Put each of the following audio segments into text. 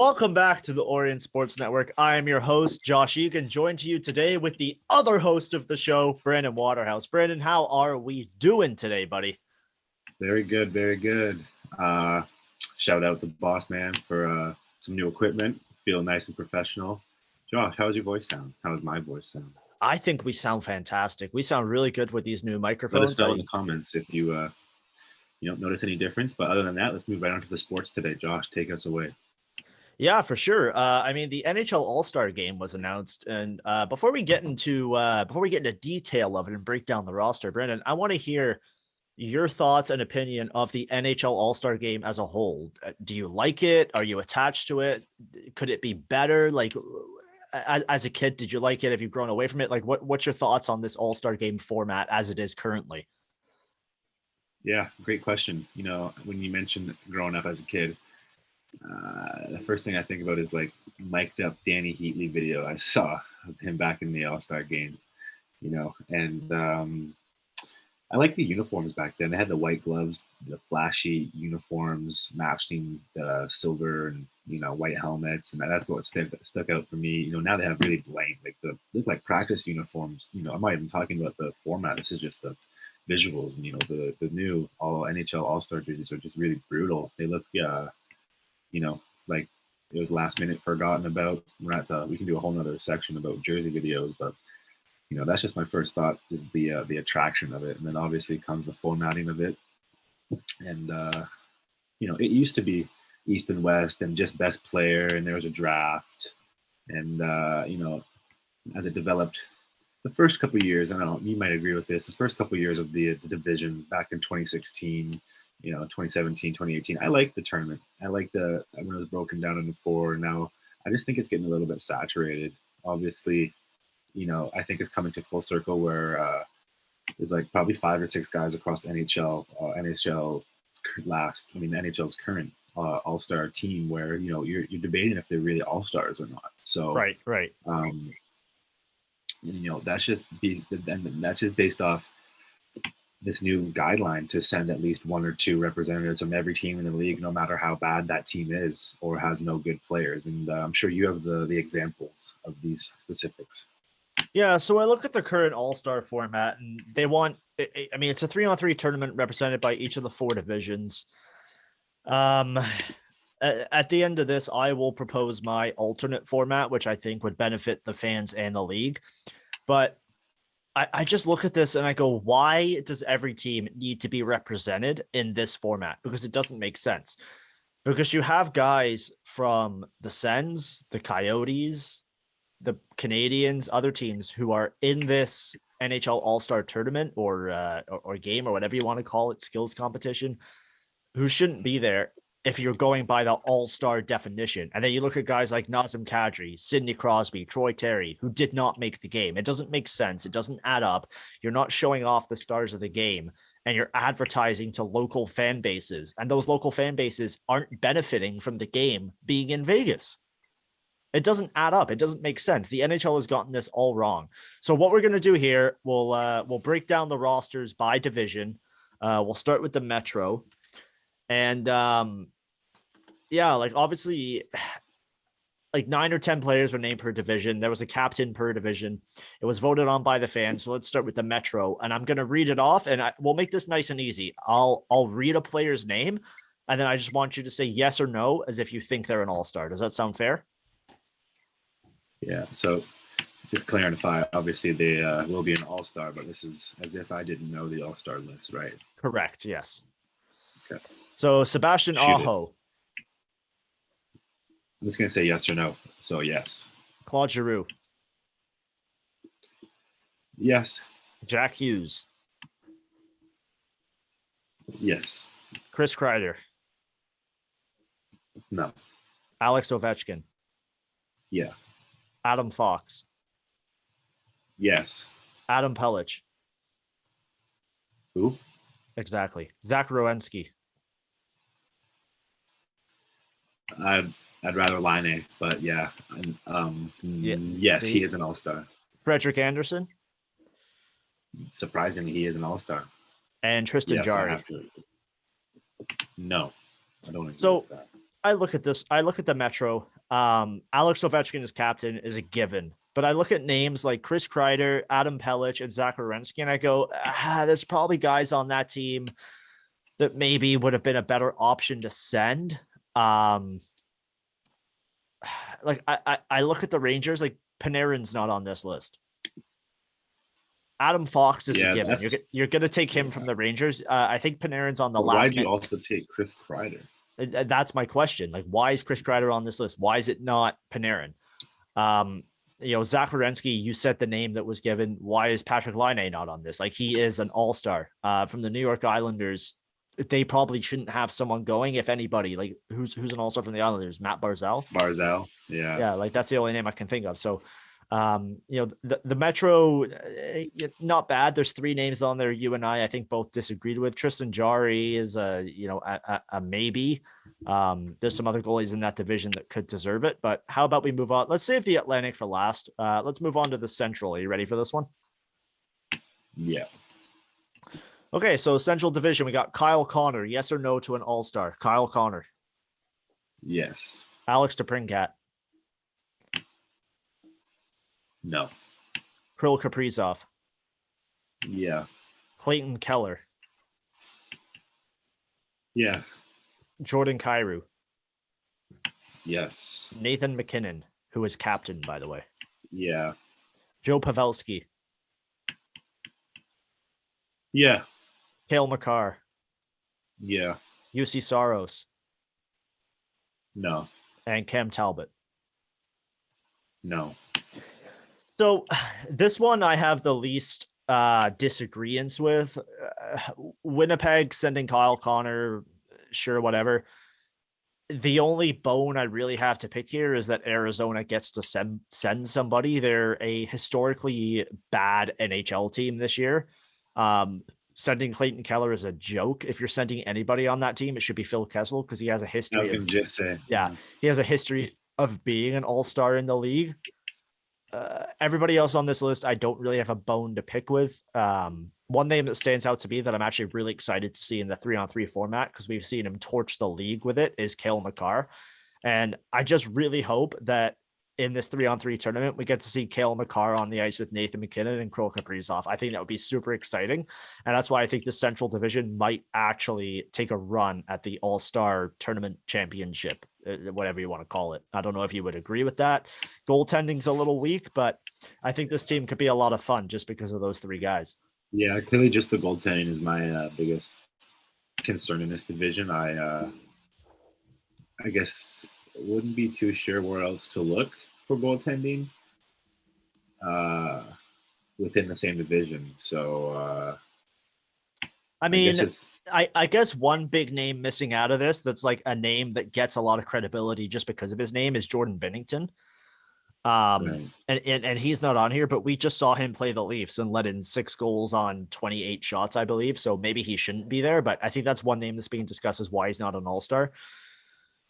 Welcome back to the Orient Sports Network. I am your host, Josh Egan, joined to you today with the other host of the show, Brandon Waterhouse. Brandon, how are we doing today, buddy? Very good, very good. Shout out the boss man for some new equipment. Feel nice and professional. Josh, how's your voice sound? How does my voice sound? I think we sound fantastic. We sound really good with these new Let microphones. us know in the comments if you don't notice any difference. But other than that, let's move right on to the sports today. Josh, take us away. Yeah, for sure. The NHL Allstar game was announced, and before we get into detail of it and break down the roster, Brandon, I want to hear your thoughts and opinion of the NHL All-Star game as a whole. Do you like it? Are you attached to it? Could it be better? Like, as a kid, did you like it? Have you grown away from it? Like, what's your thoughts on this All-Star game format as it is currently? Yeah, great question. You know, when you mentioned growing up as a kid, the first thing I think about is like mic'd up Danny Heatley video I saw of him back in the All-Star game. And I like the uniforms back then. They had the white gloves, the flashy uniforms matching the silver and white helmets, and that's what stuck out for me. Now they have really blank, like the look like practice uniforms. I'm not even talking about the format. This is just the visuals, and the new all NHL All Star jerseys are just really brutal. They look, like it was last minute forgotten about. We can do a whole nother section about jersey videos, but that's just my first thought is the attraction of it, and then obviously comes the formatting of it. And it used to be East and West and just best player, and there was a draft, and as it developed, the first couple of years, I don't know, you might agree with this. The first couple of years of the division back in 2016, 2017, 2018, I liked the tournament. I liked when it was broken down into four. Now I just think it's getting a little bit saturated. Obviously, I think it's coming to full circle where there's like probably 5 or 6 guys across NHL's current All-Star team where you're debating if they're really All-Stars or not. So Right. That's just based off this new guideline to send at least 1 or 2 representatives from every team in the league, no matter how bad that team is or has no good players. And I'm sure you have the examples of these specifics. Yeah, so I look at the current All-Star format, and they want, it's a 3-on-3 tournament represented by each of the 4 divisions. At the end of this, I will propose my alternate format, which I think would benefit the fans and the league. But I just look at this and I go, why does every team need to be represented in this format? Because it doesn't make sense. Because you have guys from the Sens, the Coyotes, the Canadians, other teams who are in this NHL All-Star tournament or game or whatever you want to call it, skills competition, who shouldn't be there if you're going by the All-Star definition. And then you look at guys like Nazem Kadri, Sidney Crosby, Troy Terry, who did not make the game. It doesn't make sense. It doesn't add up. You're not showing off the stars of the game, and you're advertising to local fan bases. And those local fan bases aren't benefiting from the game being in Vegas. It doesn't add up. It doesn't make sense. The NHL has gotten this all wrong. So what we're going to do here, we'll break down the rosters by division. We'll start with the Metro. And obviously, like 9 or 10 players were named per division. There was a captain per division. It was voted on by the fans. So let's start with the Metro. And I'm going to read it off, and we'll make this nice and easy. I'll read a player's name, and then I just want you to say yes or no as if you think they're an all-star. Does that sound fair? Yeah, so just clarify, obviously they will be an all-star, but this is as if I didn't know the all-star list, right? Correct, yes. Okay. So Sebastian Aho. I'm just going to say yes or no. So yes. Claude Giroux. Yes. Jack Hughes. Yes. Chris Kreider. No. Alex Ovechkin. Yeah. Adam Fox. Yes. Adam Pellich. Who? Exactly. Zach Rowensky. I'd rather Line, but yeah. Yes, he is an all-star. Frederick Anderson. Surprisingly, he is an all-star. And Tristan Jarry. No, I don't agree with that. I look at this. I look at the Metro. Alex Ovechkin as captain is a given. But I look at names like Chris Kreider, Adam Pellich, and Zach Werenski, and I go, there's probably guys on that team that maybe would have been a better option to send. Like I look at the Rangers, like Panarin's not on this list. Adam Fox is a given. You're going to take him from the Rangers. I think Panarin's on the last. Why'd you also take Chris Kreider? That's my question. Like, why is Chris Kreider on this list? Why is it not Panarin? Zach Werenski, you said the name that was given. Why is Patrick Laine not on this? Like, he is an all-star from the New York Islanders. They probably shouldn't have someone going, if anybody. Like, who's an all-star from the Islanders? Matt Barzal? Yeah. Like, that's the only name I can think of. So, the Metro, not bad. There's 3 names on there. You and I think both disagreed with. Tristan Jarry is a maybe. There's some other goalies in that division that could deserve it, but how about we move on? Let's save the Atlantic for last. Let's move on to the Central. Are you ready for this one? Yeah. Okay, so Central Division, we got Kyle Connor. Yes or no to an All-Star? Kyle Connor. Yes. Alex DeBrincat. No. Kirill Kaprizov. Yeah. Clayton Keller. Yeah. Jordan Kyrou. Yes. Nathan McKinnon, who is captain, by the way. Yeah. Joe Pavelski. Yeah. Cale Makar. Yeah. UC Saros. No. And Cam Talbot. No. So this one I have the least disagreements with. Winnipeg sending Kyle Connor, sure, whatever. The only bone I really have to pick here is that Arizona gets to send somebody. They're a historically bad NHL team this year. Sending Clayton Keller is a joke. If you're sending anybody on that team, it should be Phil Kessel because he has a history. I was going to just say. Yeah, he has a history of being an all-star in the league. Everybody else on this list, I don't really have a bone to pick with. One name that stands out to me that I'm actually really excited to see in the 3-on-3 format, because we've seen him torch the league with it, is Cale Makar. And I just really hope that in this 3-on-3 tournament, we get to see Cale Makar on the ice with Nathan McKinnon and Kirill Kaprizov. I think that would be super exciting. And that's why I think the Central Division might actually take a run at the All-Star Tournament Championship, whatever you want to call it. I don't know if you would agree with that. Goaltending's a little weak, but I think this team could be a lot of fun just because of those 3 guys. Yeah, clearly just the goaltending is my biggest concern in this division. I guess wouldn't be too sure where else to look for goaltending within the same division. So I mean, I guess one big name missing out of this that's like a name that gets a lot of credibility just because of his name is Jordan Binnington. Right. And he's not on here, but we just saw him play the Leafs and let in 6 goals on 28 shots, I believe. So maybe he shouldn't be there, but I think that's one name that's being discussed as why he's not an all-star.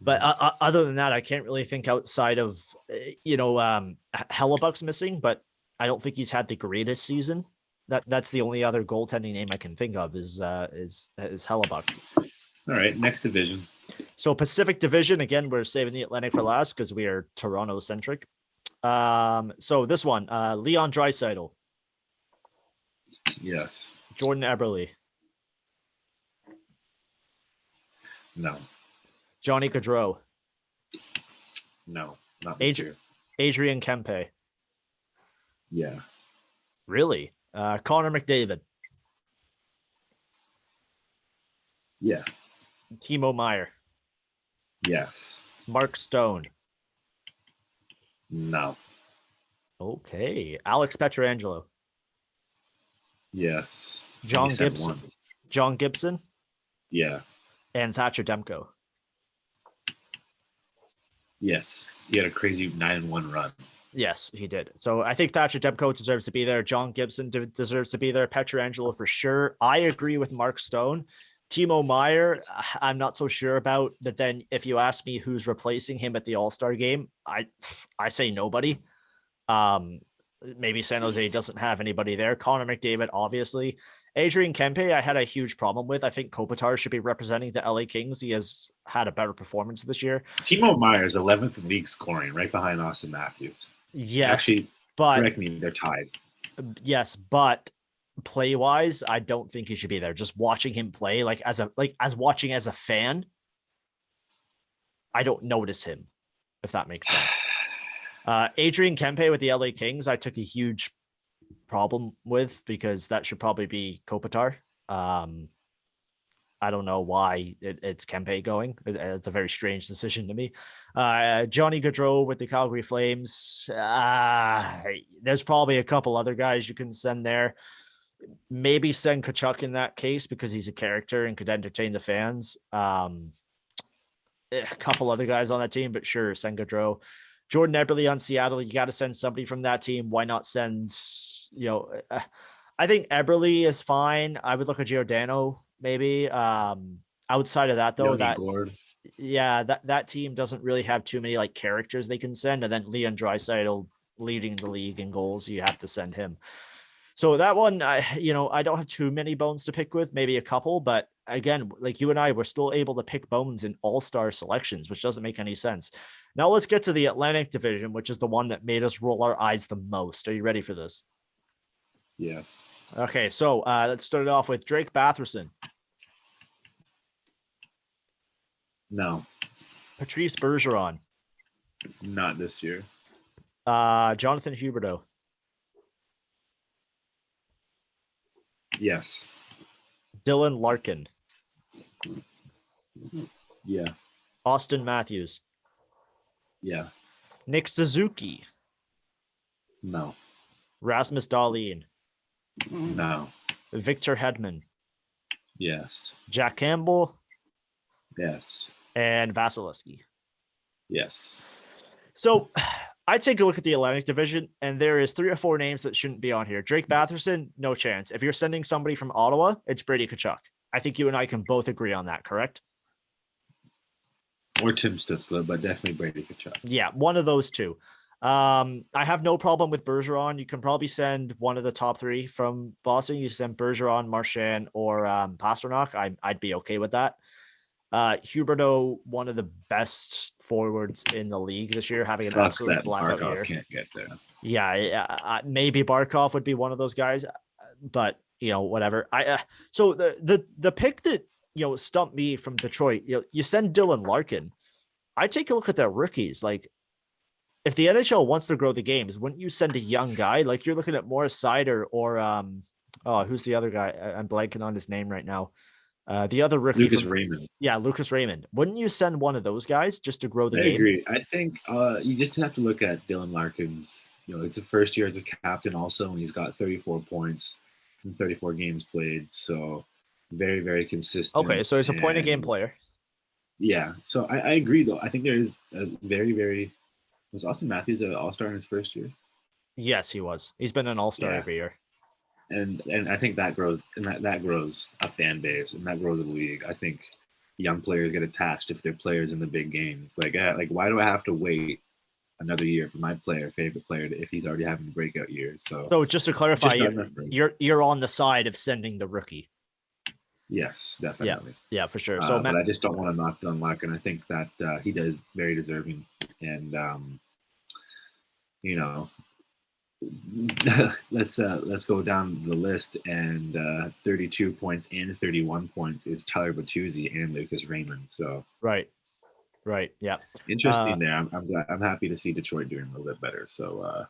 But other than that, I can't really think outside of, Hellebuck's missing, but I don't think he's had the greatest season. That's the only other goaltending name I can think of is Hellebuck. All right, next division. So Pacific Division, again, we're saving the Atlantic for last because we are Toronto-centric. So this one, Leon Draisaitl. Yes. Jordan Eberle. No. Johnny Gaudreau. No, not this year. Adrian Kempe. Yeah. Really? Conor McDavid. Yeah. Timo Meier. Yes. Mark Stone. No. Okay. Alex Pietrangelo. Yes. John Gibson. John Gibson. Yeah. And Thatcher Demko. Yes. He had a crazy 9-1 run. Yes, he did. So I think Thatcher Demko deserves to be there. John Gibson deserves to be there. Pietrangelo for sure. I agree with Mark Stone. Timo Meier, I'm not so sure about. But then if you ask me who's replacing him at the All-Star game, I say nobody. Maybe San Jose doesn't have anybody there. Connor McDavid, obviously. Adrian Kempe, I had a huge problem with. I think Kopitar should be representing the LA Kings. He has had a better performance this year. Timo Meyer's 11th in league scoring, right behind Austin Matthews. Yes, actually, but correct me, they're tied. Yes, but play wise, I don't think he should be there. Just watching him play, as watching as a fan, I don't notice him, if that makes sense. Adrian Kempe with the LA Kings, I took a huge problem with because that should probably be Kopitar. I don't know why it's Kempe going. It's a very strange decision to me. Johnny Gaudreau with the Calgary Flames. There's probably a couple other guys you can send there. Maybe send Tkachuk in that case because he's a character and could entertain the fans. A couple other guys on that team, but sure, send Gaudreau. Jordan Eberle on Seattle. You got to send somebody from that team. Why not send, I think Eberle is fine. I would look at Giordano maybe. Outside of that, though, that team doesn't really have too many like characters they can send. And then Leon Draisaitl leading the league in goals, you have to send him. So that one, I don't have too many bones to pick with, maybe a couple, but again, like you and I, we're still able to pick bones in all-star selections, which doesn't make any sense. Now let's get to the Atlantic Division, which is the one that made us roll our eyes the most. Are you ready for this? Yes. Okay, so let's start it off with Drake Batherson. No. Patrice Bergeron. Not this year. Jonathan Huberdeau. Yes. Dylan Larkin. Yeah. Austin Matthews. Yeah. Nick Suzuki. No. Rasmus Dahlin. No. Victor Hedman. Yes. Jack Campbell. Yes. And Vasilevsky. Yes. So I take a look at the Atlantic Division, and there is 3 or 4 names that shouldn't be on here. Drake Batherson, no chance. If you're sending somebody from Ottawa, it's Brady Tkachuk. I think you and I can both agree on that, correct? Or Tim Stützle, but definitely Brady Tkachuk. Yeah, one of those two. I have no problem with Bergeron. You can probably send one of the top 3 from Boston. You send Bergeron, Marchand, or Pasternak. I'd be okay with that. Huberdeau, one of the best forwards in the league this year, having an absolute blackout year. Can't get there. Yeah, maybe Barkov would be one of those guys, but whatever. So the pick that stumped me from Detroit. You send Dylan Larkin. I take a look at their rookies. Like, if the NHL wants to grow the games, wouldn't you send a young guy? Like, you're looking at Morris Sider or who's the other guy? I'm blanking on his name right now. The other rookie, Lucas Raymond. Yeah, Lucas Raymond. Wouldn't you send one of those guys just to grow the game? I agree. I think you just have to look at Dylan Larkin's. It's a first year as a captain also, and he's got 34 points in 34 games played. So very, very consistent. Okay, so he's a point a game player. Yeah. So I agree, though. I think there is a very, very. Was Austin Matthews an All-Star in his first year? Yes, he was. He's been an All-Star every year. And I think that grows, and that grows a fan base, and that grows a league. I think young players get attached if they're players in the big games. Like why do I have to wait another year for my favorite player, if he's already having a breakout year? So just to clarify, you're on the side of sending the rookie. Yes, definitely. Yeah, for sure. So, but I just don't want to knock Dylan Larkin. I think that he does very deserving, and let's go down the list, and 32 points and 31 points is Tyler Bertuzzi and Lucas Raymond. So right, yeah, interesting there. I'm happy to see Detroit doing a little bit better. So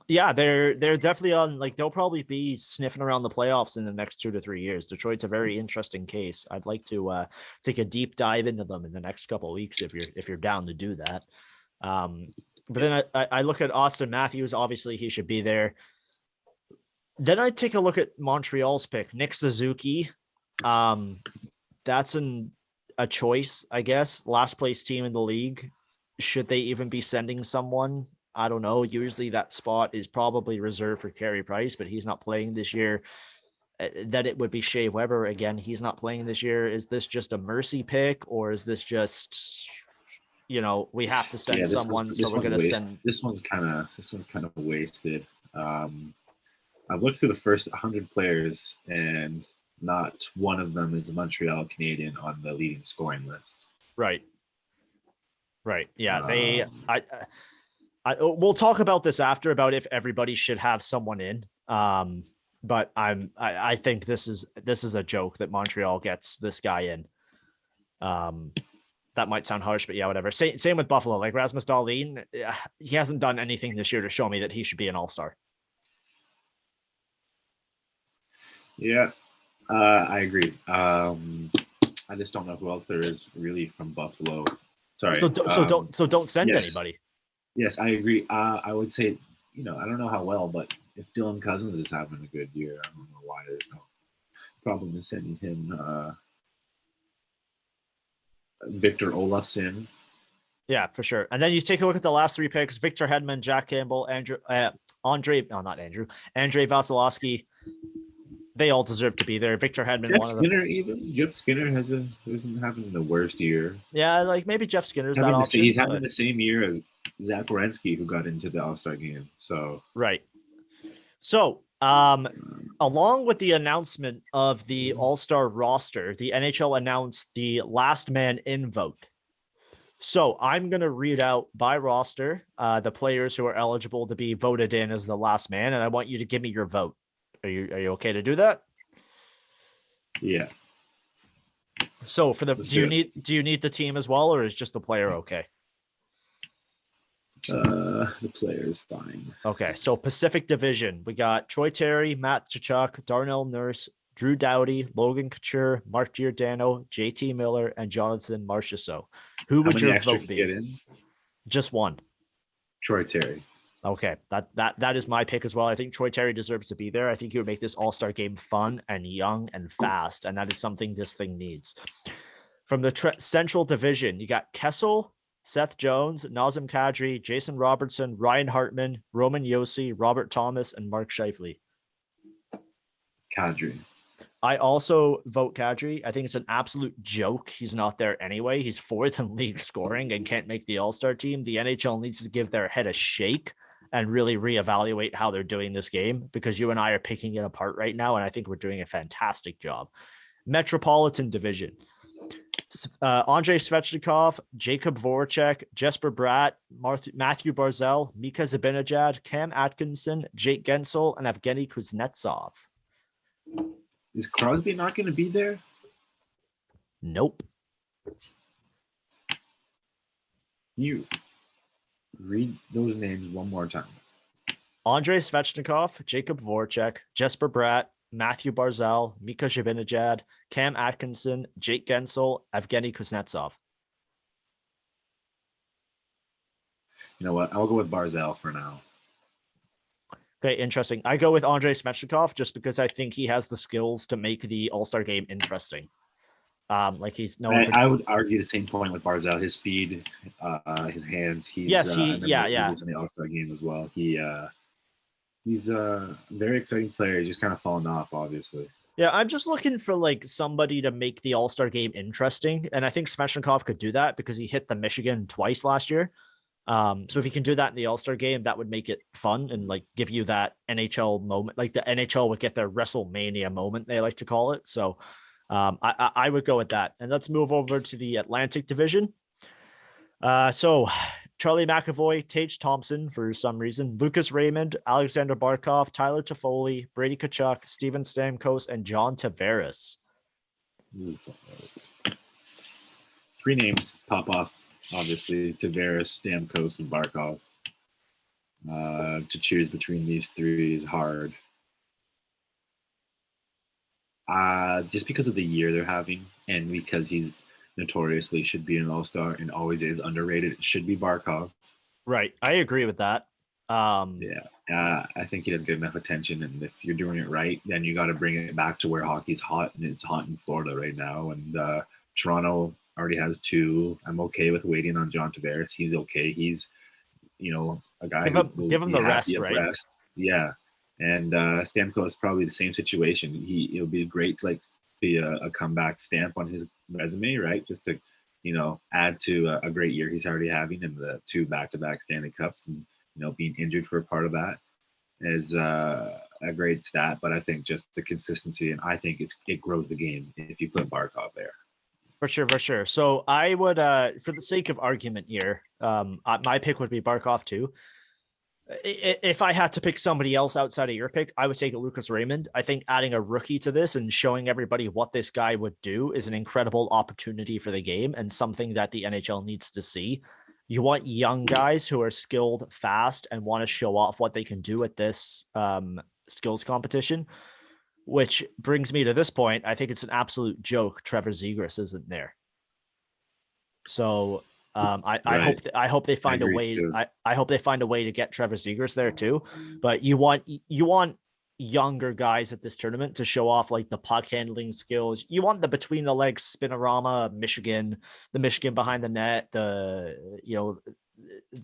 yeah, they're definitely on. Like, they'll probably be sniffing around the playoffs in the next 2 to 3 years. Detroit's a very interesting case. I'd like to take a deep dive into them in the next couple of weeks if you're down to do that. But then I look at Austin Matthews. Obviously, he should be there. Then I take a look at Montreal's pick, Nick Suzuki. That's a choice, I guess. Last place team in the league. Should they even be sending someone? I don't know. Usually that spot is probably reserved for Carey Price, but he's not playing this year. Then it would be Shea Weber. Again, he's not playing this year. Is this just a mercy pick, or is this just... we have to send someone, so we're going to send. This one's kind of wasted. I've looked through the first 100 players, and not one of them is a Montreal Canadian on the leading scoring list. Right. Yeah. We'll talk about this after about if everybody should have someone in. But I think this is a joke that Montreal gets this guy in. That might sound harsh, but yeah, whatever. Same with Buffalo. Like Rasmus Dahlin, he hasn't done anything this year to show me that he should be an All-Star. Yeah, I agree. I just don't know who else there is really from Buffalo. Sorry. So don't send anybody. Yes, I agree. I would say, I don't know how well, but if Dylan Cousins is having a good year, I don't know why there's no problem in sending him Victor Olofsson. Yeah, for sure. And then you take a look at the last three picks: Victor Hedman, Jack Campbell, Andrei Vasilevsky. They all deserve to be there. Victor Hedman, Jeff Skinner isn't having the worst year. Yeah, like maybe Jeff Skinner's that option. He's having the same year as Zach Werenski, who got into the All-Star game. So right. So along with the announcement of the All-Star roster, the NHL announced the last man in vote. So I'm going to read out by roster the players who are eligible to be voted in as the last man, and I want you to give me your vote. Are you okay to do that? Yeah. So for do you need the team as well, or is just the player okay? The player is fine. Okay, so Pacific Division, we got Troy Terry, Matt Tkachuk, Darnell Nurse, Drew Doughty, Logan Couture, Mark Giordano, JT Miller, and Jonathan Marchessault. Who would your vote be? Get in? Just one. Troy Terry. Okay, that is my pick as well. I think Troy Terry deserves to be there. I think he would make this All-Star game fun and young and fast, and that is something this thing needs. From the Central Division, you got Kessel, Seth Jones, Nazem Kadri, Jason Robertson, Ryan Hartman, Roman Josi, Robert Thomas, and Mark Scheifele. Kadri. I also vote Kadri. I think it's an absolute joke. He's not there anyway. He's fourth in league scoring and can't make the All-Star team. The NHL needs to give their head a shake and really reevaluate how they're doing this game, because you and I are picking it apart right now, and I think we're doing a fantastic job. Metropolitan Division. Andrei Svechnikov, Jacob Voracek, Jesper Bratt, Matthew Barzal, Mika Zibanejad, Cam Atkinson, Jake Gensel, and Evgeny Kuznetsov. Is Crosby not going to be there? Nope. You read those names one more time. Andrei Svechnikov, Jacob Voracek, Jesper Bratt, Matthew Barzal, Mika Zibanejad, Cam Atkinson, Jake Gensel, Evgeny Kuznetsov. You know what? I'll go with Barzal for now. Okay, interesting. I go with Andrei Svechnikov just because I think he has the skills to make the All-Star game interesting. Like he's no. I would argue the same point with Barzal. His speed, his hands. He was in the All-Star game as well. He's a very exciting player. He's just kind of fallen off, obviously. Yeah, I'm just looking for like somebody to make the All-Star game interesting, and I think Svechnikov could do that because he hit the Michigan twice last year. So if he can do that in the All-Star game, that would make it fun and like give you that NHL moment, like the NHL would get their WrestleMania moment, they like to call it. So I would go with that. And let's move over to the Atlantic Division. So Charlie McAvoy, Tage Thompson for some reason, Lucas Raymond, Alexander Barkov, Tyler Toffoli, Brady Tkachuk, Steven Stamkos, and John Tavares. Three names pop off. Obviously, Tavares, Stamkos, and Barkov. To choose between these three is hard. Just because of the year they're having, and because he's notoriously should be an All-Star and always is underrated, it should be Barkov. Right. I agree with that. I think he doesn't get enough attention, and if you're doing it right, then you got to bring it back to where hockey's hot, and it's hot in Florida right now, and Toronto already has two. I'm okay with waiting on John Tavares. He's okay. He's, a guy give him the rest, right? Yeah. And Stamkos is probably the same situation. It'll be great to be a comeback stamp on his resume, right? Just to, add to a great year he's already having, and the 2 back-to-back Stanley Cups, and being injured for a part of that. As a great stat, but I think just the consistency, and I think it grows the game if you put Barkov there. For sure, for sure. So I would, for the sake of argument here, my pick would be Barkov too. If I had to pick somebody else outside of your pick, I would take Lucas Raymond. I think adding a rookie to this and showing everybody what this guy would do is an incredible opportunity for the game and something that the NHL needs to see. You want young guys who are skilled, fast, and want to show off what they can do at this skills competition, which brings me to this point. I think it's an absolute joke Trevor Zegras isn't there. So I hope they find a way. I hope they find a way to get Trevor Zegras there too. But you want younger guys at this tournament to show off like the puck handling skills. You want the between the legs spinorama, the Michigan behind the net, the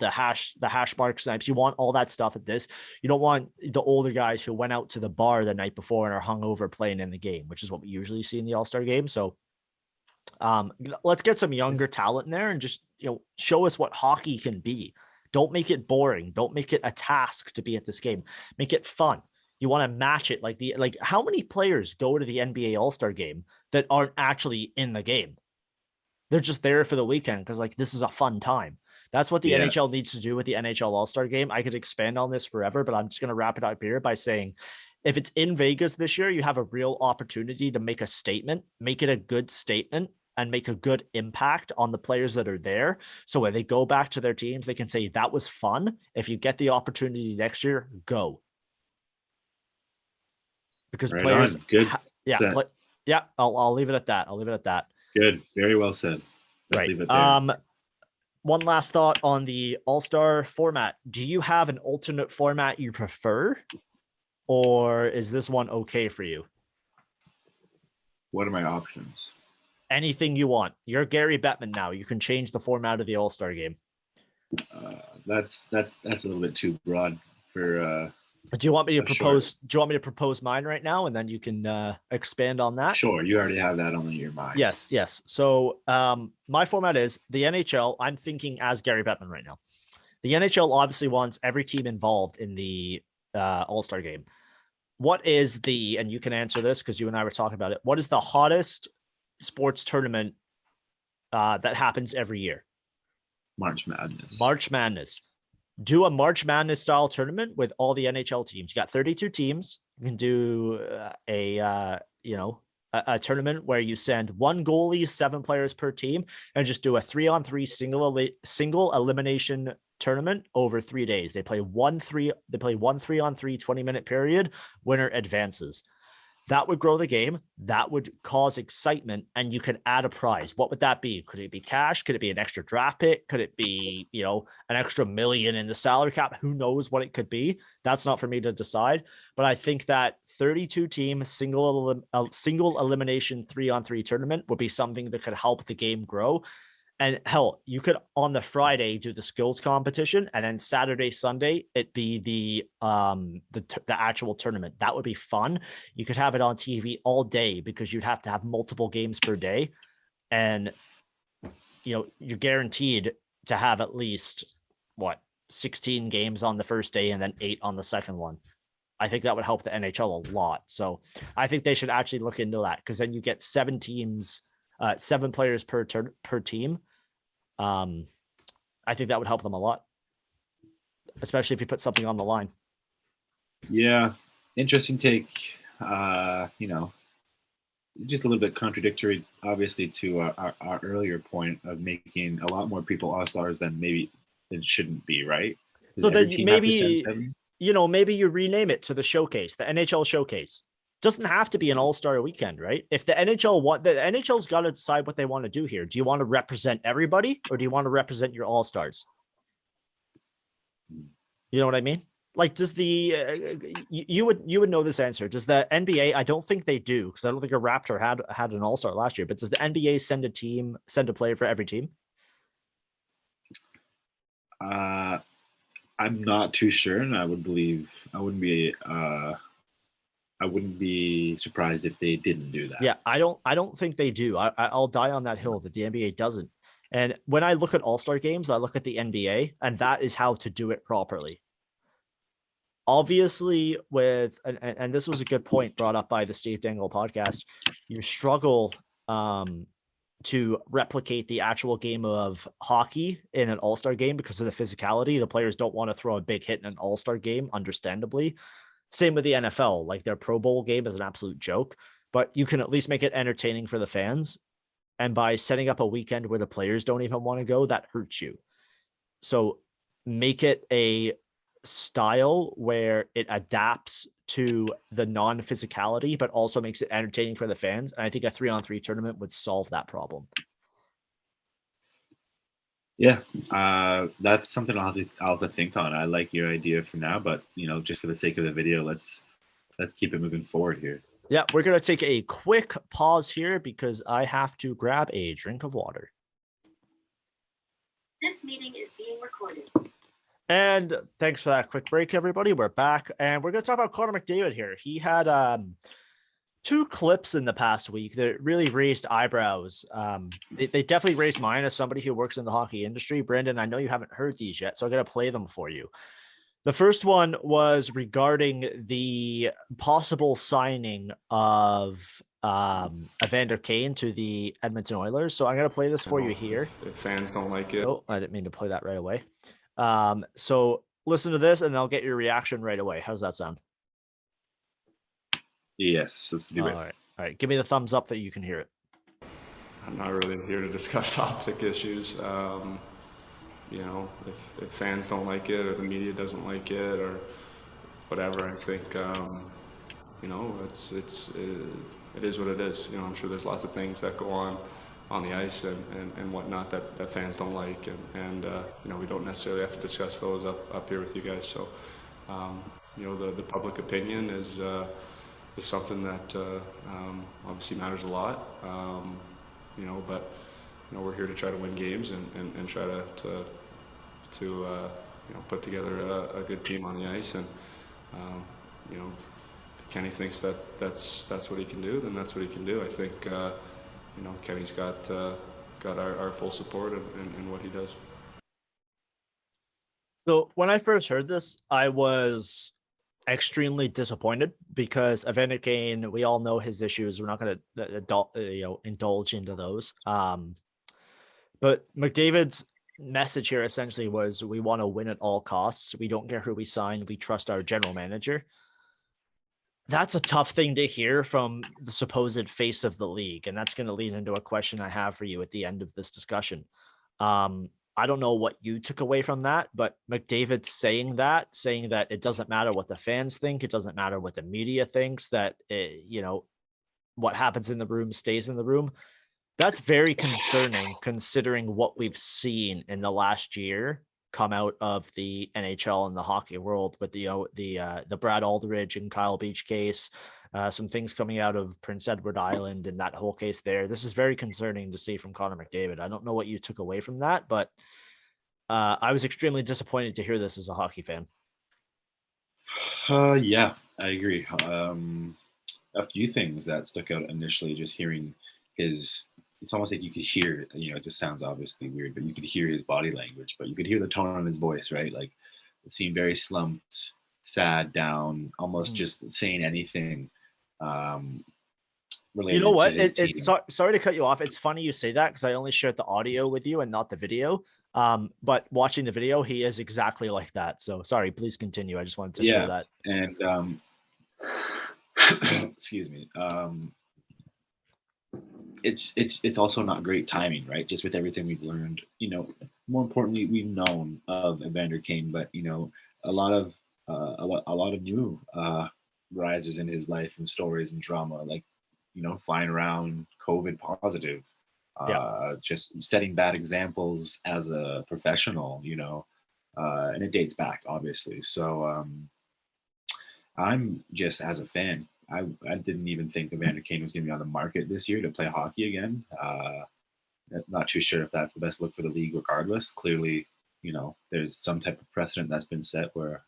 hash mark snipes. You want all that stuff at this. You don't want the older guys who went out to the bar the night before and are hungover playing in the game, which is what we usually see in the All-Star game. So let's get some younger talent in there and just, show us what hockey can be. Don't make it boring. Don't make it a task to be at this game. Make it fun. You want to match it like how many players go to the NBA All-Star game that aren't actually in the game? They're just there for the weekend because this is a fun time. That's what the NHL needs to do with the NHL All-Star game. I could expand on this forever, but I'm just going to wrap it up here by saying, if it's in Vegas this year, you have a real opportunity to make a statement, make it a good statement, and make a good impact on the players that are there. So when they go back to their teams, they can say, that was fun. If you get the opportunity next year, go. Because right players, on. Good. I'll leave it at that. Good. Very well said. Let's right. leave it there. One last thought on the All-Star format. Do you have an alternate format you prefer? Or is this one okay for you? What are my options? Anything you want. You're Gary Bettman now. You can change the format of the All-Star game. That's a little bit too broad for. Do you want me to propose? Do you want me to propose mine right now, and then you can expand on that? Sure. You already have that on your mind. Yes. So my format is the NHL. I'm thinking as Gary Bettman right now. The NHL obviously wants every team involved in the All-Star game. What is and you can answer this because you and I were talking about it. What is the hottest sports tournament that happens every year? March Madness. Do a March Madness style tournament with all the NHL teams. You got 32 teams. You can do a tournament where you send one goalie, 7 players per team, and just do a 3-on-3 single elimination tournament over 3 days. They play one 3-on-3 20-minute period. Winner advances. That would grow the game. That would cause excitement, and you can add a prize. What would that be? Could it be cash? Could it be an extra draft pick? Could it be, an extra $1 million in the salary cap? Who knows what it could be? That's not for me to decide. But I think that 32-team single elimination 3-on-3 tournament would be something that could help the game grow. And hell, you could on the Friday do the skills competition, and then Saturday, Sunday, it be the actual tournament. That would be fun. You could have it on TV all day because you'd have to have multiple games per day, and you're guaranteed to have at least 16 games on the first day and then 8 on the second one. I think that would help the NHL a lot. So I think they should actually look into that because then you get 7 teams. 7 players per team. I think that would help them a lot, especially if you put something on the line. Yeah, interesting take. Just a little bit contradictory, obviously, to our earlier point of making a lot more people All-Stars than maybe it shouldn't be, right? So then maybe maybe you rename it to the Showcase, the NHL Showcase. Doesn't have to be an All-Star weekend, right? If the NHL's got to decide what they want to do here. Do you want to represent everybody or do you want to represent your All-Stars? You know what I mean? Does the you would know this answer. Does the NBA? I don't think they do because I don't think a Raptor had an All-Star last year. But does the NBA send a player for every team? I'm not too sure, and I wouldn't be surprised if they didn't do that. Yeah, I don't think they do. I'll die on that hill that the NBA doesn't. And when I look at All-Star games, I look at the NBA, and that is how to do it properly. obviously with, and this was a good point brought up by the Steve Dangle podcast, you struggle to replicate the actual game of hockey in an all-star game because of the physicality. The players don't want to throw a big hit in an all-star game, understandably. Same with the NFL. Like, their Pro Bowl game is an absolute joke, but you can at least make it entertaining for the fans. And by setting up a weekend where the players don't even want to go, that hurts you. So make it a style where it adapts to the non-physicality, but also makes it entertaining for the fans. And I think a 3-on-3 tournament would solve that problem. Yeah, that's something I'll have to think on. I like your idea for now, but just for the sake of the video, let's keep it moving forward here. Yeah, we're gonna take a quick pause here because I have to grab a drink of water. This meeting is being recorded. And thanks for that quick break, everybody. We're back, and we're gonna talk about Conor McDavid here. He had 2 clips in the past week that really raised eyebrows. They definitely raised mine as somebody who works in the hockey industry. Brandon, I know you haven't heard these yet, so I'm going to play them for you. The first one was regarding the possible signing of Evander Kane to the Edmonton Oilers. So I'm going to play this for you here. If fans don't like it. Oh, I didn't mean to play that right away. So listen to this, and I'll get your reaction right away. How's that sound? Yes, let's do it. All right. Give me the thumbs up that you can hear it. I'm not really here to discuss optic issues. If fans don't like it or the media doesn't like it or whatever, I think it is what it is. I'm sure there's lots of things that go on the ice and whatnot that fans don't like, and we don't necessarily have to discuss those up here with you guys. So the public opinion is something that obviously matters a lot, but we're here to try to win games and try to put together a good team on the ice. And Kenny thinks that's what he can do, then that's what he can do. I think Kenny's got our full support in what he does. So when I first heard this, I was extremely disappointed because Evander Kane, we all know his issues. We're not going to indulge into those. But McDavid's message here essentially was, we want to win at all costs. We don't care who we sign. We trust our general manager. That's a tough thing to hear from the supposed face of the league. And that's going to lead into a question I have for you at the end of this discussion. I don't know what you took away from that, but McDavid saying that it doesn't matter what the fans think. It doesn't matter what the media thinks, that, what happens in the room stays in the room. That's very concerning considering what we've seen in the last year come out of the NHL and the hockey world with the Brad Aldridge and Kyle Beach case, some things coming out of Prince Edward Island and that whole case there. This is very concerning to see from Conor McDavid. I don't know what you took away from that, but I was extremely disappointed to hear this as a hockey fan. Yeah, I agree. A few things that stuck out initially, just hearing it's almost like you could hear, it just sounds obviously weird, but you could hear his body language, but you could hear the tone on his voice, right? Like, it seemed very slumped, sad, down, almost just saying anything related. You know what? It's sorry to cut you off. It's funny you say that because I only shared the audio with you and not the video. But watching the video, he is exactly like that. So sorry, please continue. I just wanted to share that. And excuse me. It's also not great timing, right? Just with everything we've learned, more importantly, we've known of Evander Kane, but a lot of new rises in his life and stories and drama, like flying around COVID positive, just setting bad examples as a professional, and it dates back obviously. So I'm just, as a fan, I didn't even think Evander Kane was going to be on the market this year to play hockey again. Not too sure if that's the best look for the league regardless. Clearly, there's some type of precedent that's been set where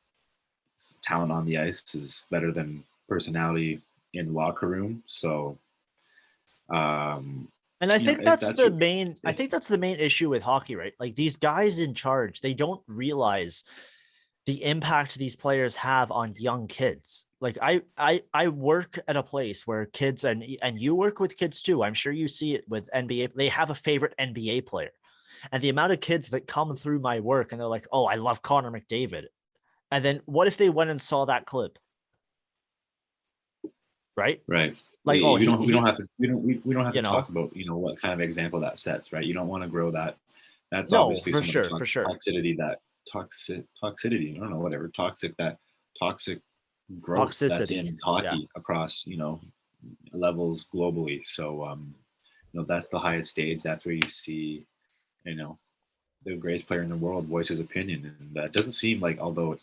talent on the ice is better than personality in the locker room. So, and I think that's the main issue with hockey, right? Like, these guys in charge, they don't realize the impact these players have on young kids. Like I work at a place where kids, and you work with kids too. I'm sure you see it with NBA. They have a favorite NBA player. And the amount of kids that come through my work and they're like, "Oh, I love Conor McDavid." And then what if they went and saw that clip? Right? Right. Like, oh, we don't have to you know, talk about, what kind of example that sets, right? You don't want to grow that. That's no, obviously for some of the sure, for sure. toxicity, I don't know, whatever, toxic growth that's Toxicity. in hockey Yeah. across, levels globally. So, that's the highest stage. That's where you see, the greatest player in the world voice his opinion. And that doesn't seem like, although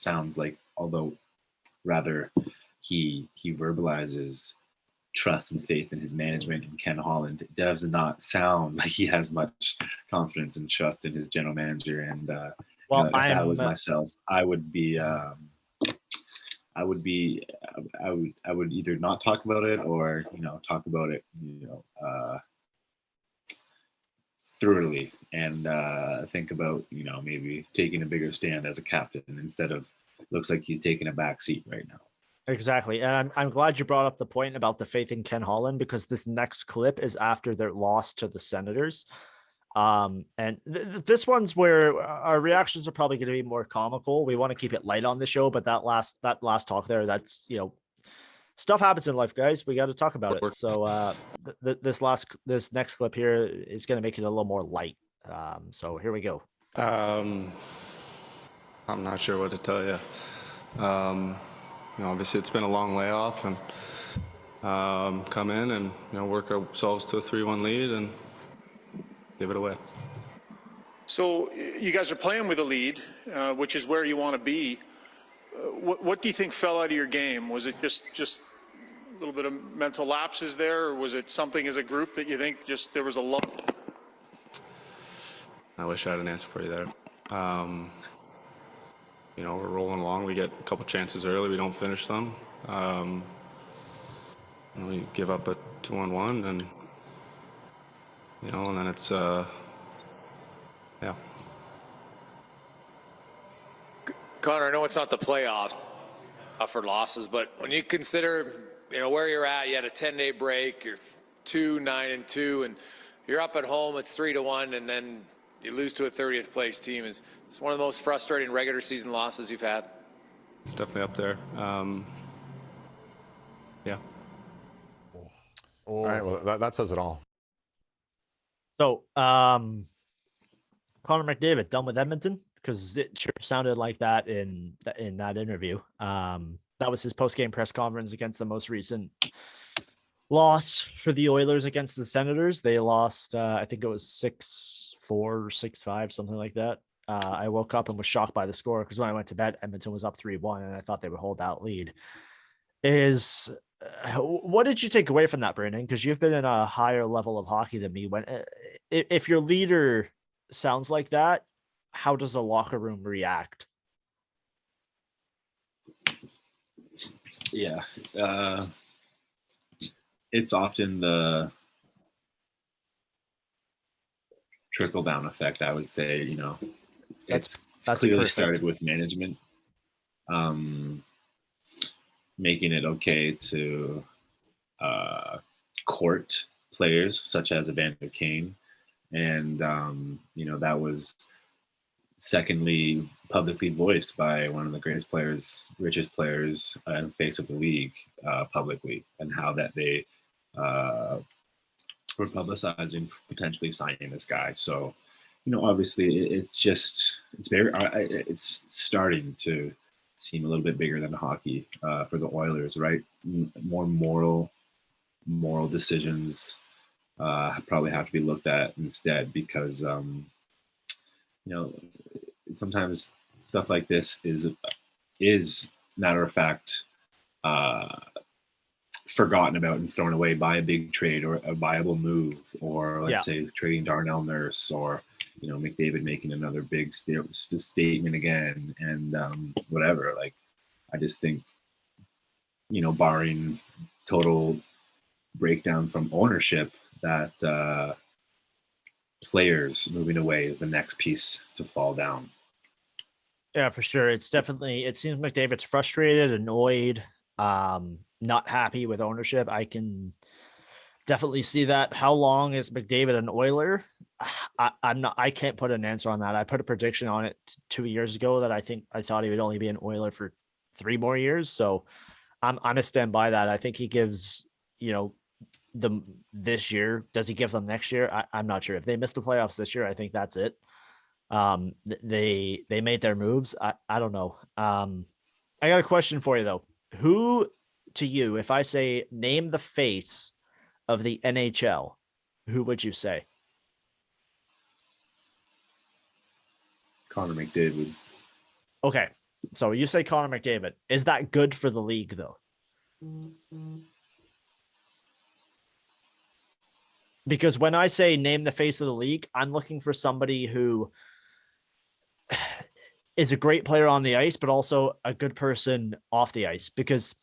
rather he verbalizes trust and faith in his management and Ken Holland, it does not sound like he has much confidence and trust in his general manager. And Well, if that was myself, I would either not talk about it or talk about it thoroughly, and think about maybe taking a bigger stand as a captain instead of, looks like he's taking a back seat right now. Exactly. And I'm glad you brought up the point about the faith in Ken Holland, because this next clip is after their loss to the Senators. And this one's where our reactions are probably going to be more comical. We want to keep it light on the show, but that last talk there, that's, stuff happens in life, guys. We got to talk about it. So this next clip here is going to make it a little more light. So here we go. I'm not sure what to tell you. Obviously it's been a long layoff, and come in and work ourselves to a 3-1 lead and give it away. So you guys are playing with a lead, which is where you want to be. What do you think fell out of your game? Was it just a little bit of mental lapses there, or was it something as a group that you think just there was a lot? I wish I had an answer for you there. We're rolling along. We get a couple chances early. We don't finish them. We give up a 2-on-1, and and then it's yeah. Connor, I know it's not the playoffs for losses, but when you consider where you're at, you had a 10-day break. You're 2-9-2, and you're up at home. It's 3-1, and then you lose to a 30th place team. It's one of the most frustrating regular season losses you've had. It's definitely up there. Yeah. All right. Well, that says it all. So, Conor McDavid done with Edmonton, because it sure sounded like that in that interview. That was his post-game press conference against the most recent loss for the Oilers against the Senators. They lost, I think it was 6-4, 6-5, something like that. I woke up and was shocked by the score, because when I went to bed, Edmonton was up 3-1, and I thought they would hold that lead. What did you take away from that, Brandon? Because you've been in a higher level of hockey than me. If your leader sounds like that, how does the locker room react? Yeah, it's often the trickle down effect, I would say. It's clearly perfect. Started with management, making it okay to court players such as Evander Kane, and that was secondly publicly voiced by one of the greatest players, richest players, and face of the league publicly, and how that they were publicizing potentially signing this guy. So, obviously it's starting to seem a little bit bigger than hockey for the Oilers, right? More moral decisions probably have to be looked at instead, because sometimes stuff like this is matter of fact forgotten about and thrown away by a big trade or a viable move, or let's say trading Darnell Nurse, or McDavid making another big statement again, and whatever. Like, I just think barring total breakdown from ownership, that players moving away is the next piece to fall down. Yeah, for sure. It seems McDavid's frustrated, annoyed, not happy with ownership. I can definitely see that. How long is McDavid an Oiler? I can't put an answer on that. I put a prediction on it 2 years ago that I thought he would only be an Oiler for 3 more years. So I'm gonna stand by that. I think he gives, them this year. Does he give them next year? I'm not sure. If they miss the playoffs this year, I think that's it. They made their moves. I don't know. I got a question for you though. Who to you, if I say name the face of the NHL, who would you say? Conor McDavid. Okay. So you say Conor McDavid. Is that good for the league though? Because when I say name the face of the league, I'm looking for somebody who is a great player on the ice, but also a good person off the ice. Because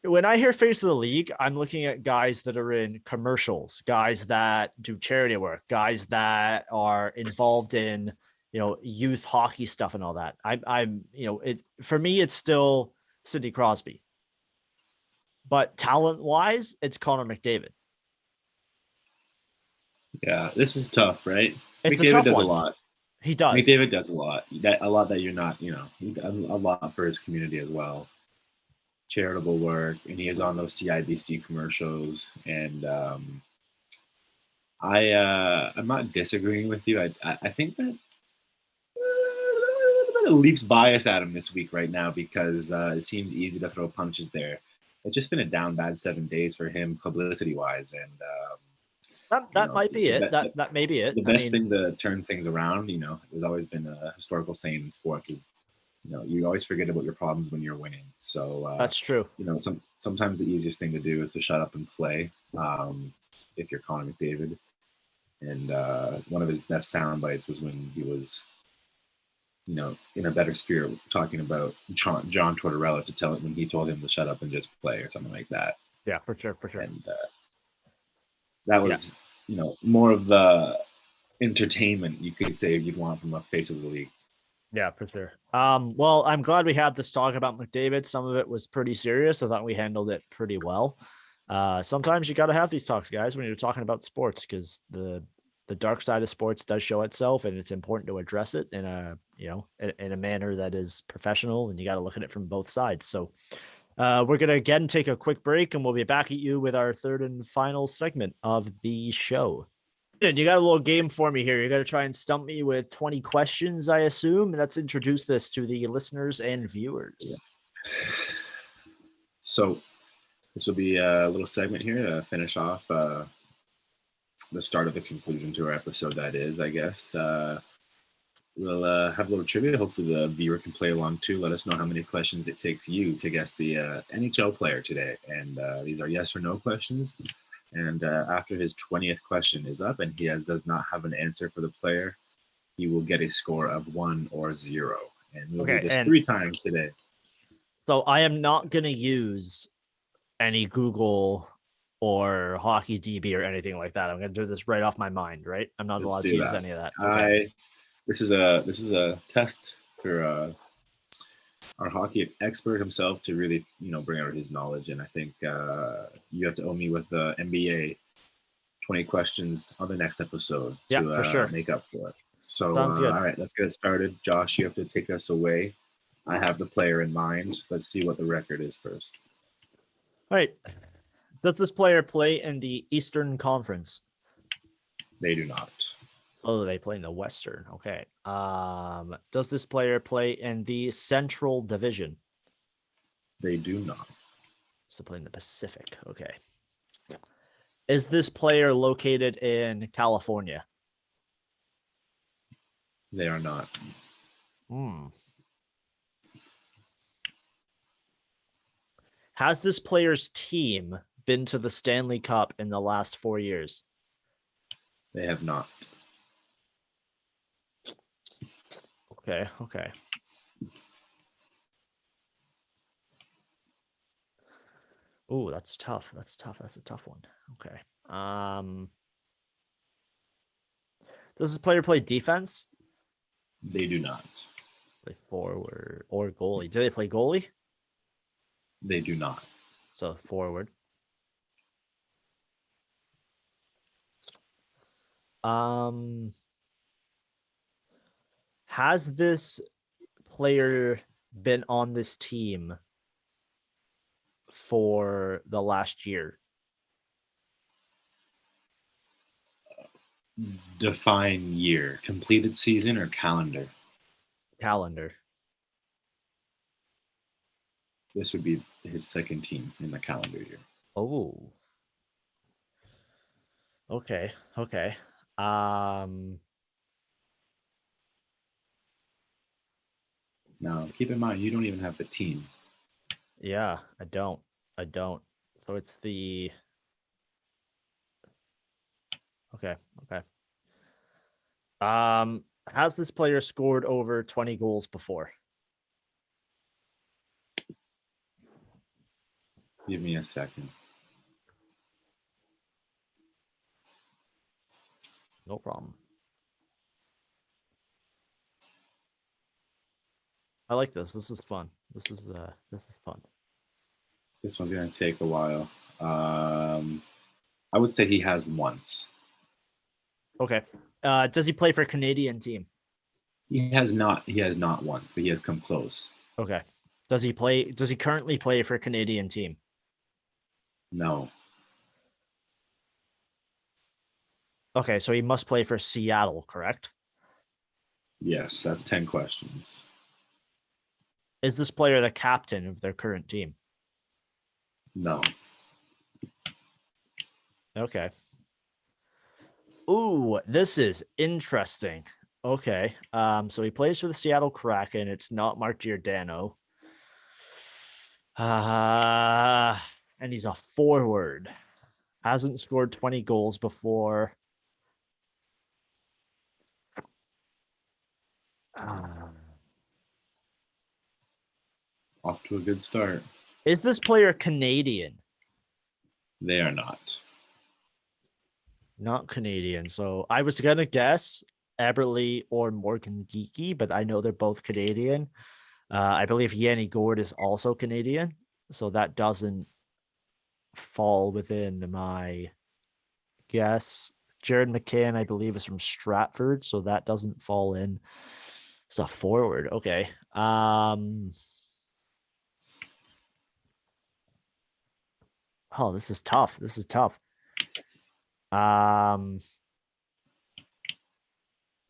when I hear face of the league, I'm looking at guys that are in commercials, guys that do charity work, guys that are involved in, youth hockey stuff and all that. For me, it's still Sidney Crosby. But talent-wise, it's Connor McDavid. Yeah, this is tough, right? It's McDavid a tough does one. a lot. He does. McDavid does a lot. A lot that you're not, he does a lot for his community as well. Charitable work, and he is on those CIBC commercials. And I'm not disagreeing with you. I think that a bit of Leafs bias at him this week right now because it seems easy to throw punches there. It's just been a down bad 7 days for him publicity wise, and that might be it. That may be it. The best thing to turn things around, there's always been a historical saying in sports is, you always forget about your problems when you're winning. So that's true. Sometimes the easiest thing to do is to shut up and play. If you're Conor McDavid, and one of his best sound bites was when he was, in a better spirit, talking about John Tortorella to tell it when he told him to shut up and just play or something like that. Yeah, for sure. And that was, more of the entertainment you could say you'd want from a face of the league. Yeah, for sure. Well, I'm glad we had this talk about McDavid. Some of it was pretty serious. I thought we handled it pretty well. Sometimes you got to have these talks, guys, when you're talking about sports, because the dark side of sports does show itself, and it's important to address it in a manner that is professional, and you got to look at it from both sides. So we're going to again take a quick break, and we'll be back at you with our third and final segment of the show. And you got a little game for me here. You got to try and stump me with 20 questions, I assume. And let's introduce this to the listeners and viewers. Yeah. So this will be a little segment here to finish off the start of the conclusion to our episode. That is, I guess. We'll have a little trivia. Hopefully the viewer can play along too. Let us know how many questions it takes you to guess the NHL player today. And these are yes or no questions. And after his 20th question is up and he does not have an answer for the player, he will get a score of 1 or 0. And we'll do this 3 times today. So I am not going to use any Google or Hockey DB or anything like that. I'm going to do this right off my mind, right? I'm not allowed to use any of that. Okay. This is a test for our hockey expert himself to really, bring out his knowledge. And I think you have to owe me with the NBA 20 questions on the next episode to make up for it. So, all right, let's get started. Josh, you have to take us away. I have the player in mind. Let's see what the record is first. All right. Does this player play in the Eastern Conference? They do not. Oh, they play in the Western. Okay. Does this player play in the Central Division? They do not. So play in the Pacific. Okay. Is this player located in California? They are not. Has this player's team been to the Stanley Cup in the last 4 years? They have not. Okay. Oh, that's tough. That's a tough one. Okay. Does the player play defense? They do not. Play forward or goalie. Do they play goalie? They do not. So forward. Has this player been on this team for the last year? Define year. Completed season or calendar? Calendar. This would be his second team in the calendar year. Oh. Okay. Okay. Now, keep in mind, you don't even have the team. Yeah, I don't. So it's the okay. Has this player scored over 20 goals before? Give me a second. No problem. I like this. This is fun. This is fun. This one's going to take a while. I would say he has once. Okay. Does he play for a Canadian team? He has not. He has not once, but he has come close. Okay. Does he currently play for a Canadian team? No. Okay, so he must play for Seattle, correct? Yes, that's 10 questions. Is this player the captain of their current team? No. Okay. Ooh, this is interesting. Okay. So he plays for the Seattle Kraken. It's not Mark Giordano. And he's a forward. Hasn't scored 20 goals before. Off to a good start. Is this player Canadian? They are not. Not Canadian. So I was gonna guess Eberle or Morgan Geeky, but I know they're both Canadian. I believe Yanni Gord is also Canadian, so that doesn't fall within my guess. Jared McCann, I believe, is from Stratford, so that doesn't fall in. It's a forward. Okay. Oh, this is tough. Does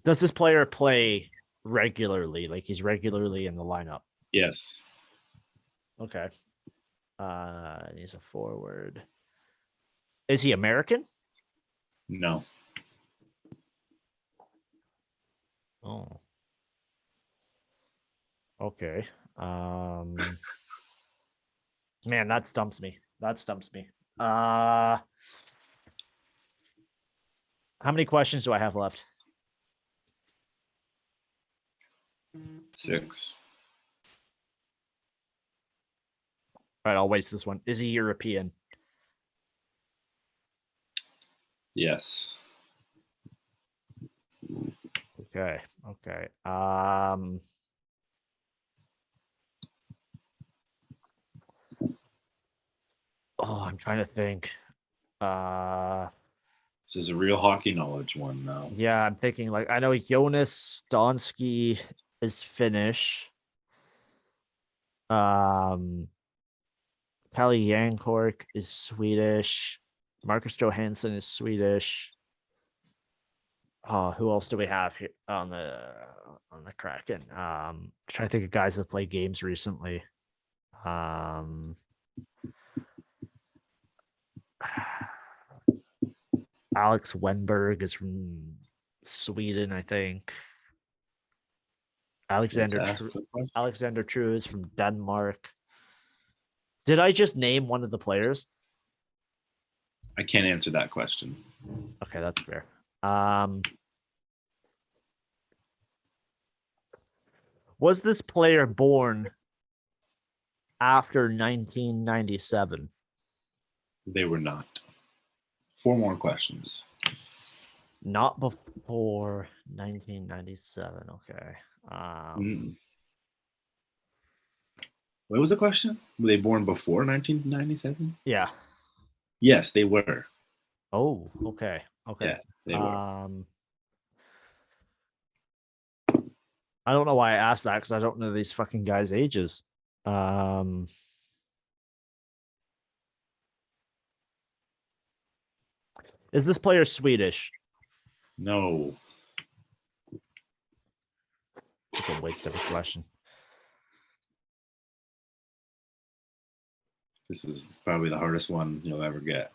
this player play regularly? Like he's regularly in the lineup? Yes. Okay. He's a forward. Is he American? No. Oh. Okay. Man, that stumps me. How many questions do I have left? 6. All right, I'll waste this one. Is he European? Yes. Okay. Oh, I'm trying to think. This is a real hockey knowledge one now. Yeah, I'm thinking like I know Jonas Stonsky is Finnish. Kalle Yankork is Swedish. Marcus Johansson is Swedish. Who else do we have here on the Kraken? Trying to think of guys that played games recently. Alex Wenberg is from Sweden, I think. Alexander True is from Denmark. Did I just name one of the players? I can't answer that question. Okay, that's fair. Was this player born after 1997? They were not. 4 more questions. Not before 1997. Okay. What was the question? Were they born before 1997? Yeah. Yes, they were. Oh, okay. Okay. Yeah, they were. I don't know why I asked that because I don't know these fucking guys' ages. Is this player Swedish? No. It's a waste of a question. This is probably the hardest one you'll ever get.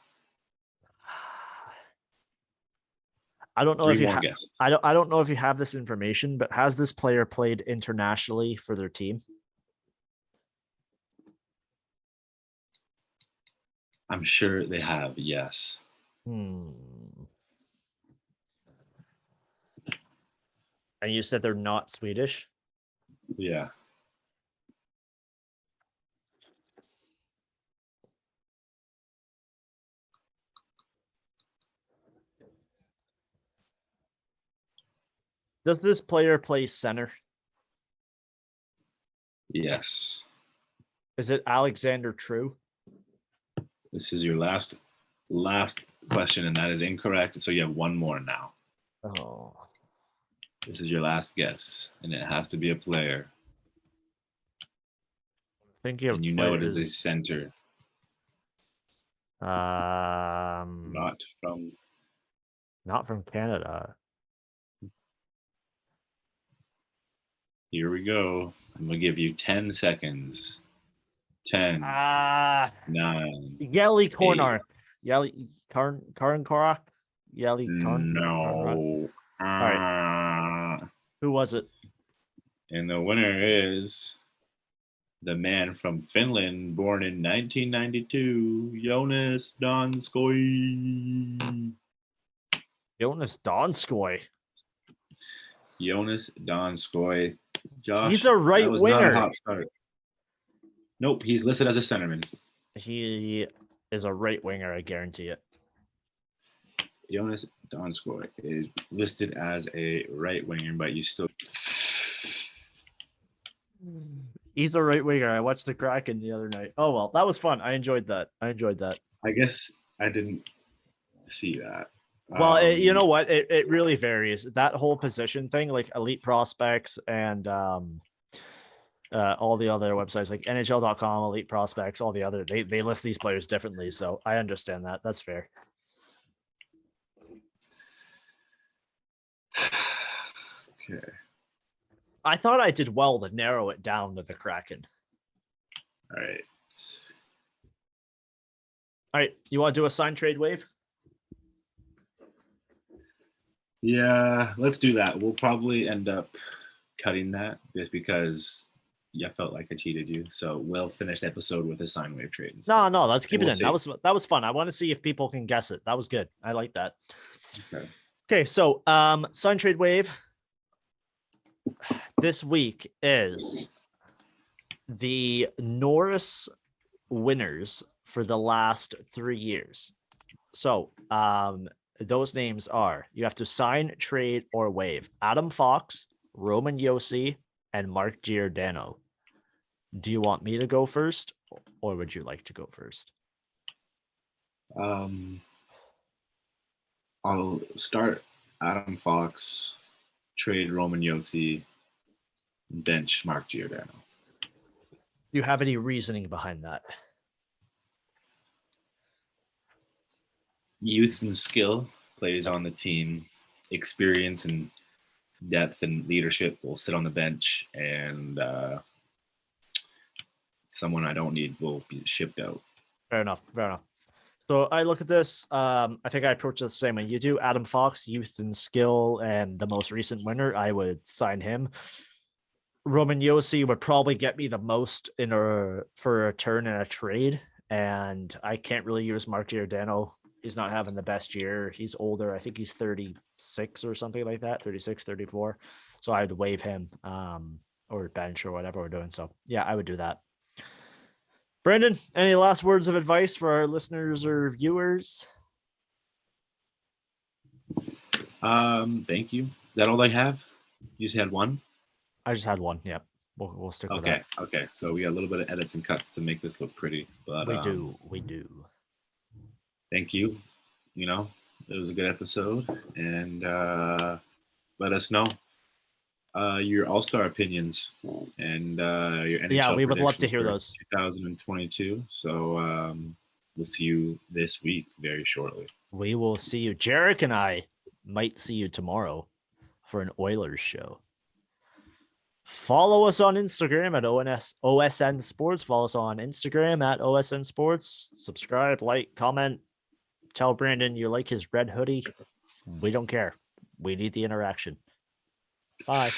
I don't know Three if you more guesses. I don't know if you have this information, but has this player played internationally for their team? I'm sure they have, yes. And you said they're not Swedish? Yeah. Does this player play center? Yes. Is it Alexander True? This is your last question, and that is incorrect. So you have one more now. Oh. This is your last guess, and it has to be a player. Thinking of And you know it is a players. center, not from not from Canada. Here we go. I'm gonna give you 10 seconds. 10, 9. Yeli Kornar. Yeli Karn Korak. Yeli Karn. No. All right. Who was it? And the winner is the man from Finland, born in 1992, Jonas Donskoi. Jonas Donskoi. Jonas Donskoi. Josh, He's a right that was winger. not a hot start. Nope, he's listed as a centerman. He is a right winger, I guarantee it. Jonas Donskoi is listed as a right winger, but you still. He's a right winger. I watched the Kraken the other night. Oh well, that was fun. I enjoyed that. I guess I didn't see that. Well, you know what? It really varies. That whole position thing, like elite prospects and all the other websites like NHL.com, elite prospects, all the other, they list these players differently. So I understand that. That's fair. Okay. I thought I did well to narrow it down to the Kraken. All right. All right. You want to do a sign trade wave? Yeah, let's do that. We'll probably end up cutting that just because I felt like I cheated you. So we'll finish the episode with a sign wave trade. No, let's keep it in. See. That was fun. I want to see if people can guess it. That was good. I like that. Okay. So sign trade wave this week is the Norris winners for the last 3 years. So those names are, you have to sign, trade, or waive Adam Fox, Roman Josi, and Mark Giordano. Do you want me to go first, or would you like to go first? I'll start Adam Fox, trade Roman Josi, bench Mark Giordano. Do you have any reasoning behind that? Youth and skill plays on the team. Experience and depth and leadership will sit on the bench, and someone I don't need will be shipped out. Fair enough. So I look at this. I think I approach it the same way you do. Adam Fox, youth and skill, and the most recent winner, I would sign him. Roman Josi would probably get me the most for a turn in a trade, and I can't really use Mark Giordano. He's not having the best year. He's older. I think he's 36 or something like that, 36, 34. So I'd waive him or bench or whatever we're doing. So yeah, I would do that. Brandon, any last words of advice for our listeners or viewers? Thank you. Is that all I have? You just had one? I just had one. Yep. We'll stick with Okay. that. Okay. So we got a little bit of edits and cuts to make this look pretty, but We do. thank you. You know, it was a good episode, and let us know your All-Star opinions and your NHL Yeah, we would love to predictions hear for those. 2022. So we'll see you this week very shortly. We will see you. Jarek and I might see you tomorrow for an Oilers show. Follow us on Instagram at OSN Sports. Follow us on Instagram at OSN Sports. Subscribe, like, comment. Tell Brandon you like his red hoodie. We don't care. We need the interaction. Bye.